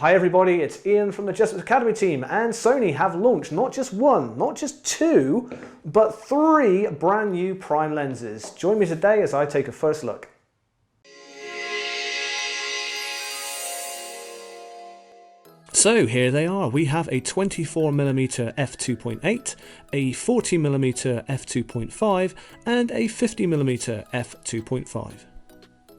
Hi everybody, it's Ian from the Jessops Academy team, and Sony have launched not just one, not just two, but three brand new prime lenses. Join me today as I take a first look. So here they are. We have a 24mm f2.8, a 40mm f2.5 and a 50mm f2.5.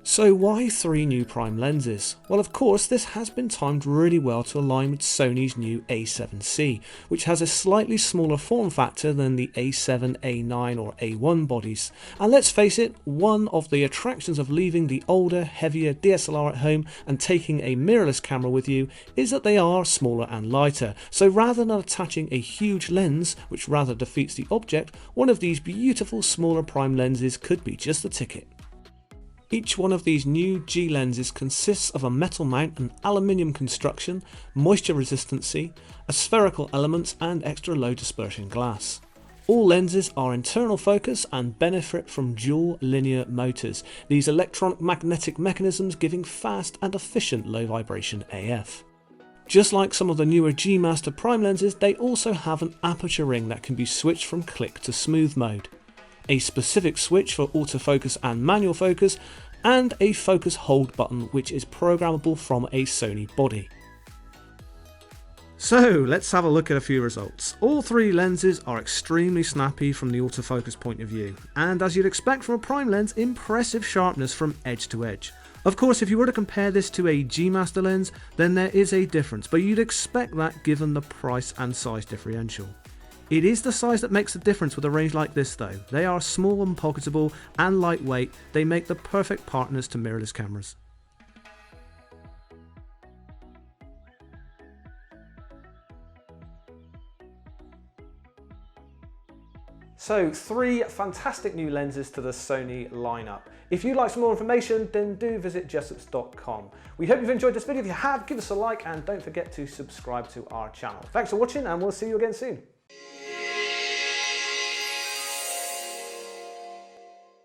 So why three new prime lenses? Well, of course, this has been timed really well to align with Sony's new A7C, which has a slightly smaller form factor than the A7, A9 or A1 bodies. And let's face it, one of the attractions of leaving the older, heavier DSLR at home and taking a mirrorless camera with you is that they are smaller and lighter. So rather than attaching a huge lens, which rather defeats the object, one of these beautiful smaller prime lenses could be just the ticket. Each one of these new G lenses consists of a metal mount, an aluminium construction, moisture resistancy, a spherical element and extra low dispersion glass. All lenses are internal focus and benefit from dual linear motors, these electronic magnetic mechanisms giving fast and efficient low vibration AF. Just like some of the newer G Master prime lenses, they also have an aperture ring that can be switched from click to smooth mode, a specific switch for autofocus and manual focus, and a focus hold button which is programmable from a Sony body. So let's have a look at a few results. All three lenses are extremely snappy from the autofocus point of view, and as you'd expect from a prime lens, impressive sharpness from edge to edge. Of course, if you were to compare this to a G Master lens, then there is a difference, but you'd expect that given the price and size differential. It is the size that makes the difference with a range like this though. They are small and pocketable and lightweight. They make the perfect partners to mirrorless cameras. So, three fantastic new lenses to the Sony lineup. If you'd like some more information, then do visit jessops.com. We hope you've enjoyed this video. If you have, give us a like and don't forget to subscribe to our channel. Thanks for watching and we'll see you again soon.